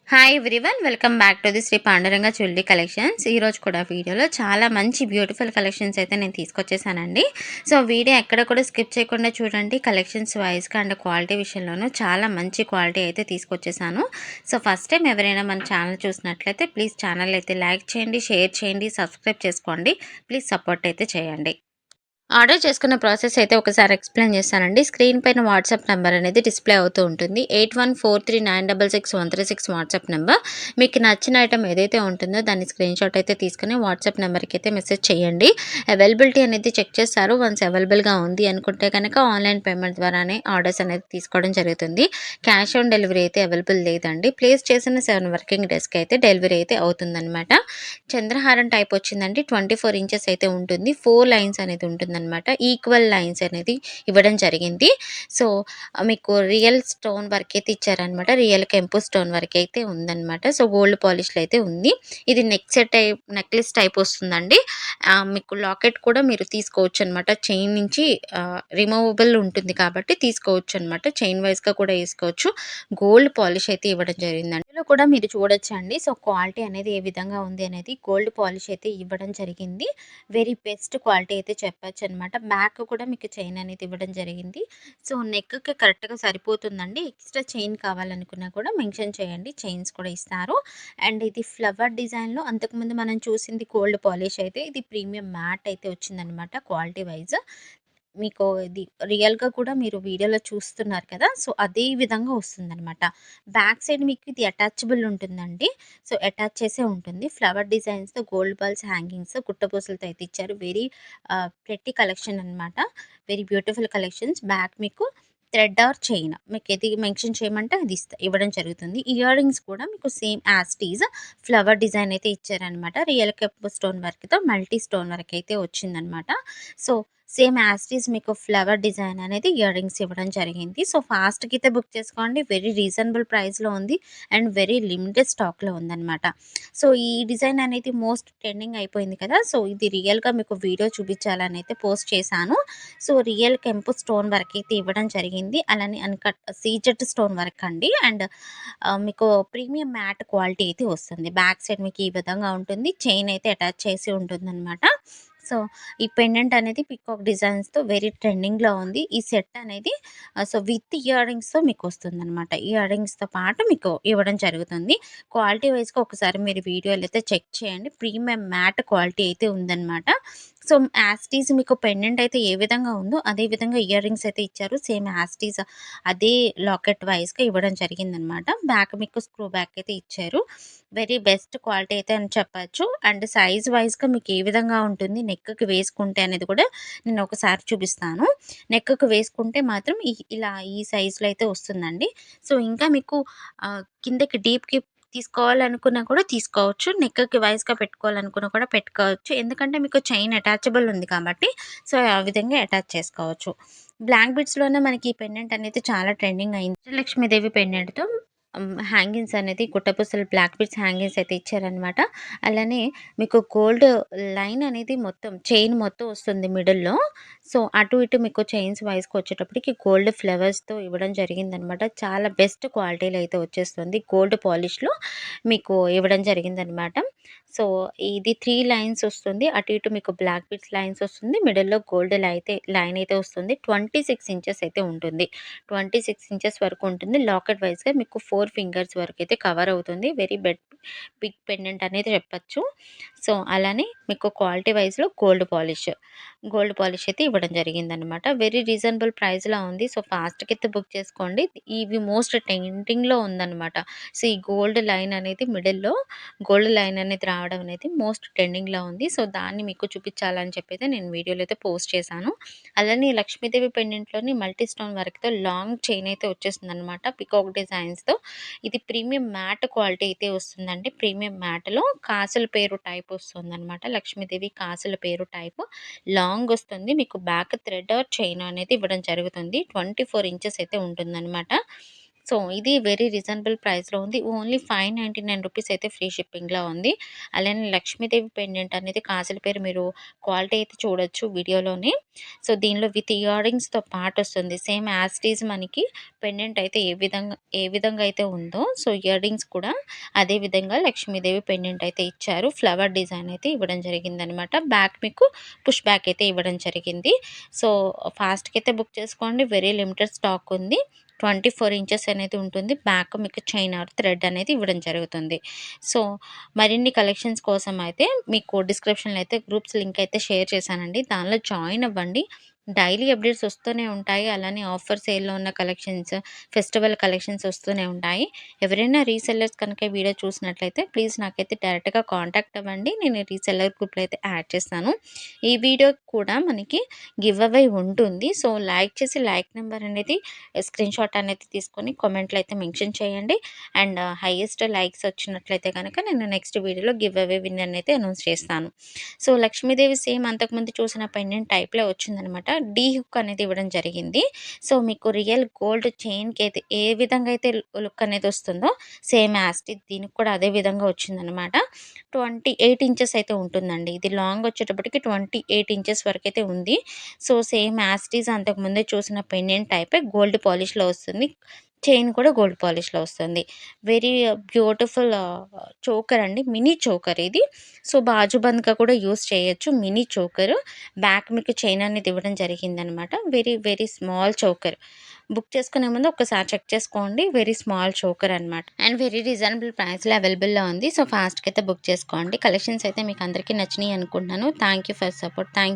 Hi everyone, welcome back to the Shri Panduranga jewellery collections. ఈరోజు కూడా వీడియోలో చాలా మంచి బ్యూటిఫుల్ కలెక్షన్స్ అయితే నేను తీసుకొచ్చేసానండి. సో వీడియో ఎక్కడ కూడా స్కిప్ చేయకుండా చూడండి. కలెక్షన్స్ వైజ్గా అండ్ క్వాలిటీ విషయంలోనూ చాలా మంచి క్వాలిటీ అయితే తీసుకొచ్చేసాను. సో ఫస్ట్ టైం ఎవరైనా మన ఛానల్ చూసినట్లయితే ప్లీజ్ ఛానల్ అయితే లైక్ చేయండి, షేర్ చేయండి, సబ్స్క్రైబ్ చేసుకోండి. ప్లీజ్ సపోర్ట్ అయితే చేయండి. ఆర్డర్ చేసుకున్న ప్రాసెస్ అయితే ఒకసారి ఎక్స్ప్లెయిన్ చేస్తానండి. స్క్రీన్ పైన వాట్సాప్ నెంబర్ అనేది డిస్ప్లే అవుతూ ఉంటుంది. 8143966136 వాట్సాప్ నెంబర్. మీకు నచ్చిన ఐటమ్ ఏదైతే ఉంటుందో దాన్ని స్క్రీన్ షాట్ అయితే తీసుకుని వాట్సాప్ నెంబర్కి అయితే మెసేజ్ చేయండి. అవైలబిలిటీ అనేది చెక్ చేస్తారు. వన్స్ అవైలబుల్గా ఉంది అనుకుంటే కనుక ఆన్లైన్ పేమెంట్ ద్వారానే ఆర్డర్స్ అనేది తీసుకోవడం జరుగుతుంది. క్యాష్ ఆన్ డెలివరీ అయితే అవైలబుల్ లేదండి. ప్లేస్ చేసిన 7 వర్కింగ్ డేస్కి అయితే డెలివరీ అయితే అవుతుందన్నమాట. చంద్రహారం టైప్ వచ్చిందండి. 24 ఇంచెస్ అయితే ఉంటుంది. 4 లైన్స్ అనేది ఉంటుందన్నమాట. ఈక్వల్ లైన్స్ అనేది ఇవ్వడం జరిగింది. సో మీకు రియల్ స్టోన్ వర్క్ అయితే ఇచ్చారనమాట. రియల్ కెంపు స్టోన్ వర్క్ అయితే ఉందన్నమాట. సో గోల్డ్ పాలిష్లో అయితే ఉంది. ఇది neck set type, necklace type వస్తుందండి. మీకు లాకెట్ కూడా మీరు తీసుకోవచ్చు అనమాట. చైన్ నుంచి రిమూవబుల్ ఉంటుంది కాబట్టి తీసుకోవచ్చు అనమాట. చైన్ వైజ్గా కూడా వేసుకోవచ్చు. గోల్డ్ పాలిష్ అయితే ఇవ్వడం జరిగిందండి. ఇందులో కూడా మీరు చూడొచ్చండి. సో క్వాలిటీ అనేది ఏ విధంగా ఉంది అనేది గోల్డ్ పాలిష్ అయితే ఇవ్వడం జరిగింది. వెరీ బెస్ట్ క్వాలిటీ అయితే చెప్పొచ్చు అనమాట. బ్యాక్ కూడా మీకు చైన్ అనేది ఇవ్వడం జరిగింది. సో నెక్కి కరెక్ట్గా సరిపోతుందండి. ఎక్స్ట్రా చైన్ కావాలనుకున్నా కూడా మెన్షన్ చేయండి, చైన్స్ కూడా ఇస్తారు. అండ్ ఇది ఫ్లవర్ డిజైన్లో అంతకుముందు మనం చూసింది గోల్డ్ పాలిష్ అయితే ఇది ప్రీమియం మ్యాట్ అయితే వచ్చిందనమాట. క్వాలిటీ వైజ్ మీకు ఇది రియల్‌గా కూడా మీరు వీడియోలో చూస్తున్నారు కదా! సో అదే విధంగా వస్తుందనమాట. బ్యాక్ సైడ్ మీకు ఇది అటాచబుల్ ఉంటుందండి. సో అటాచ్ చేసే ఉంటుంది. ఫ్లవర్ డిజైన్స్‌తో గోల్డ్ బాల్స్ హ్యాంగింగ్స్ గుట్టపూసలతో అయితే ఇచ్చారు. వెరీ ప్రెట్టి కలెక్షన్ అనమాట. Very beautiful collections. బ్యాక్ మీకు థ్రెడ్ ఆర్ చైన్ మీకు ఏది మెన్షన్ చేయమంటే అది ఇవ్వడం జరుగుతుంది. ఇయర్ రింగ్స్ కూడా మీకు same as these flower design అయితే ఇచ్చారనమాట. రియల్ కెంపు స్టోన్ వర్క్‌తో మల్టీ స్టోన్ వర్క్ అయితే వచ్చిందనమాట. So same as it is మీకు ఫ్లవర్ డిజైన్ అనేది ఇయర్ రింగ్స్ ఇవ్వడం జరిగింది. సో ఫాస్ట్‌గా అయితే బుక్ చేసుకోండి. వెరీ రీజనబుల్ ప్రైస్‌లో ఉంది అండ్ వెరీ లిమిటెడ్ స్టాక్‌లో ఉందన్నమాట. సో ఈ డిజైన్ అనేది మోస్ట్ ట్రెండింగ్ అయిపోయింది కదా! సో ఇది రియల్‌గా మీకు వీడియో చూపించాలని అయితే పోస్ట్ చేశాను. సో రియల్ కెంపు స్టోన్ వర్క్ అయితే ఇవ్వడం జరిగింది. అలానే అన్‌కట్ సీజెడ్ స్టోన్ వర్క్ అండి. అండ్ మీకు ప్రీమియం మ్యాట్ క్వాలిటీ అయితే వస్తుంది. బ్యాక్ సైడ్ మీకు ఈ విధంగా ఉంటుంది. చైన్ అయితే అటాచ్ చేసి ఉంటుందన్నమాట. సో ఈ పెండెంట్ అనేది పికాక్ డిజైన్స్‌తో వెరీ ట్రెండింగ్‌లో ఉంది. ఈ సెట్ అనేది సో విత్ ఇయర్ రింగ్స్‌తో మీకు వస్తుందనమాట. ఇయర్ రింగ్స్‌తో పాటు మీకు ఇవ్వడం జరుగుతుంది. క్వాలిటీ వైస్‌గా ఒకసారి మీరు వీడియోలో అయితే చెక్ చేయండి. ప్రీమియం మ్యాట్ క్వాలిటీ అయితే ఉందనమాట. సో యాజ్ ఇట్ ఈజ్ మీకు పెండెంట్ అయితే ఏ విధంగా ఉందో అదే విధంగా ఇయర్ రింగ్స్ అయితే ఇచ్చారు. సేమ్ యాజ్ ఇట్ ఈజ్ అదే లాకెట్ వైస్‌గా ఇవ్వడం జరిగిందనమాట. బ్యాక్ మీకు స్క్రూ బ్యాక్ అయితే ఇచ్చారు. వెరీ బెస్ట్ క్వాలిటీ అయితే అని చెప్పచ్చు. అండ్ సైజ్ వైస్‌గా మీకు ఏ విధంగా ఉంటుంది నెక్‌కి వేసుకుంటే అనేది కూడా నేను ఒకసారి చూపిస్తాను. నెక్‌కి వేసుకుంటే మాత్రం ఇలా ఈ సైజులో అయితే వస్తుందండి. సో ఇంకా మీకు కిందకి డీప్‌కి తీసుకోవాలనుకున్నా కూడా తీసుకోవచ్చు. నెక్‌కి వైస్‌గా పెట్టుకోవాలనుకున్నా కూడా పెట్టుకోవచ్చు. ఎందుకంటే మీకు చైన్ అటాచబుల్ ఉంది కాబట్టి సో ఆ విధంగా అటాచ్ చేసుకోవచ్చు. బ్లాక్ బిట్స్‌లోనే మనకి ఈ పెండెంట్ అనేది చాలా ట్రెండింగ్ అయింది. లక్ష్మీదేవి పెండెంట్‌తో హ్యాంగింగ్స్ అనేది గుట్టపూసలు బ్లాక్ బిట్స్ హ్యాంగింగ్స్ అయితే ఇచ్చారనమాట. అలానే మీకు గోల్డ్ లైన్ అనేది మొత్తం చైన్ మొత్తం వస్తుంది మిడిల్‌లో. సో అటు ఇటు మీకు చైన్స్ వైస్‌కి వచ్చేటప్పటికి గోల్డ్ ఫ్లవర్స్‌తో ఇవ్వడం జరిగిందనమాట. చాలా బెస్ట్ క్వాలిటీలో అయితే వచ్చేస్తుంది. గోల్డ్ పాలిష్‌లో మీకు ఇవ్వడం జరిగిందనమాట. సో ఇది 3 లైన్స్ వస్తుంది. అటు ఇటు మీకు బ్లాక్ బిట్స్ లైన్స్ వస్తుంది. మిడిల్‌లో గోల్డ్ లైన్ అయితే వస్తుంది. 26 ఇంచెస్ అయితే ఉంటుంది. 26 ఇంచెస్ వరకు ఉంటుంది. లాకెట్ వైస్‌గా మీకు 4 ఫింగర్స్ వరకు అయితే కవర్ అవుతుంది. వెరీ బిగ్ పెండెంట్ అనేది చెప్పొచ్చు. సో అలానే మీకు క్వాలిటీ వైస్‌లో గోల్డ్ పాలిష్ అయితే ఇవ్వడం జరిగిందనమాట. వెరీ రీజనబుల్ ప్రైస్‌లో ఉంది. సో ఫాస్ట్‌గా అయితే బుక్ చేసుకోండి. ఇవి మోస్ట్ ట్రెండింగ్‌లో ఉందనమాట. సో ఈ గోల్డ్ లైన్ అనేది రావడం అనేది మోస్ట్ ట్రెండింగ్‌లో ఉంది. సో దాన్ని మీకు చూపించాలని చెప్పి అయితే నేను వీడియోలో అయితే పోస్ట్ చేశాను. అలానే లక్ష్మీదేవి పెండెంట్‌లోని మల్టీ స్టోన్ వర్క్‌తో లాంగ్ చైన్ అయితే వచ్చేసిందనమాట. పికాక్ డిజైన్స్‌తో. ఇది ప్రీమియం మ్యాట్ క్వాలిటీ అయితే వస్తుందండి. ప్రీమియం మ్యాట్‌లో కాసుల పేరు టైప్ వస్తుందనమాట. లక్ష్మీదేవి కాసుల పేరు టైపు లాంగ్ వస్తుంది. మీకు బ్యాక్ థ్రెడ్ ఆర్ చైన్ అనేది ఇవ్వడం జరుగుతుంది. 24 ఇంచెస్ అయితే ఉంటుందనమాట. సో ఇది వెరీ రీజనబుల్ ప్రైస్‌లో ఉంది. ఓన్లీ 599 రూపీస్ అయితే ఫ్రీ షిప్పింగ్‌లో ఉంది. అలానే లక్ష్మీదేవి పెండెంట్ అనేది కాసుల పేరు మీరు క్వాలిటీ అయితే చూడొచ్చు వీడియోలోనే. సో దీనిలో విత్ ఇయర్ రింగ్స్‌తో పాటొస్తుంది. సేమ్ యాజ్ ఇట్ ఈజ్ మనకి పెండెంట్ అయితే ఏ విధంగా అయితే ఉందో, సో ఇయర్ రింగ్స్ కూడా అదే విధంగా లక్ష్మీదేవి పెండెంట్ అయితే ఇచ్చారు. ఫ్లవర్ డిజైన్ అయితే ఇవ్వడం జరిగిందనమాట. బ్యాక్ మీకు పుష్ బ్యాక్ అయితే ఇవ్వడం జరిగింది. సో ఫాస్ట్‌గా అయితే బుక్ చేసుకోండి. వెరీ లిమిటెడ్ స్టాక్ ఉంది. 24 ఇంచెస్ అనేది ఉంటుంది. బ్యాక్ మీకు చైన్ ఆర్ థ్రెడ్ అనేది ఇవ్వడం జరుగుతుంది. సో మరిన్ని కలెక్షన్స్ కోసం అయితే మీకు డిస్క్రిప్షన్‌లో అయితే గ్రూప్స్ లింక్ అయితే షేర్ చేశానండి. దానిలో జాయిన్ అవ్వండి. డైలీ అప్డేట్స్ వస్తూనే ఉంటాయి. అలానే ఆఫర్ సేల్‌లో ఉన్న కలెక్షన్స్, ఫెస్టివల్ కలెక్షన్స్ వస్తూనే ఉంటాయి. ఎవరైనా రీసెల్లర్స్ కనుక ఈ వీడియో చూసినట్లయితే ప్లీజ్ నాకైతే డైరెక్ట్‌గా కాంటాక్ట్ అవ్వండి. నేను రీసెల్లర్ గ్రూప్‌లో అయితే యాడ్ చేస్తాను. ఈ వీడియో కూడా మనకి గివ్ అవే ఉంటుంది. సో లైక్ చేసి లైక్ నెంబర్ అనేది స్క్రీన్‌షాట్ అనేది తీసుకొని కామెంట్‌లో అయితే మెన్షన్ చేయండి. అండ్ హైయెస్ట్ లైక్స్ వచ్చినట్లయితే గనక నేను నెక్స్ట్ వీడియోలో గివ్ అవే విన్నర్‌ని అయితే అనౌన్స్ చేస్తాను. సో లక్ష్మీదేవి సేమ్ అంతకుముందు చూసిన పెండెంట్ టైప్‌లో వచ్చిందనమాట. డీ హుక్ అనేది ఇవ్వడం జరిగింది. సో మీకు రియల్ గోల్డ్ చైన్‌కి అయితే ఏ విధంగా అయితే లుక్ అనేది వస్తుందో సేమ్ యాజ్ ఇట్ ఈజ్ దీనికి కూడా అదే విధంగా వచ్చిందనమాట. 28 ఇంచెస్ అయితే ఉంటుందండి. ఇది లాంగ్ వచ్చేటప్పటికి 28 ఇంచెస్ వరకైతే ఉంది. So same as it is అంతకుముందే చూసిన పెండెంట్ టైపే గోల్డ్ పాలిష్‌లో వస్తుంది. చైన్ కూడా గోల్డ్ పాలిష్‌లో వస్తుంది. వెరీ బ్యూటిఫుల్ చోకర్ అండి. మినీ చోకర్ ఇది. సో బాజుబంద్‌గా కూడా యూజ్ చేయొచ్చు. Mini choker. బ్యాక్ మీకు చైన్ అనేది ఇవ్వడం జరిగిందనమాట. Very very small choker. Book చేసుకునే ముందు ఒక్కసారి చెక్ చేసుకోండి. వెరీ స్మాల్ చోకర్ అనమాట. అండ్ వెరీ రీజనబుల్ ప్రైస్‌లో అవైలబుల్‌లో ఉంది. సో ఫాస్ట్‌గా అయితే బుక్ చేసుకోండి. కలెక్షన్స్ అయితే మీకు అందరికీ నచ్చినాయి అనుకుంటున్నాను. Thank you for support. Thank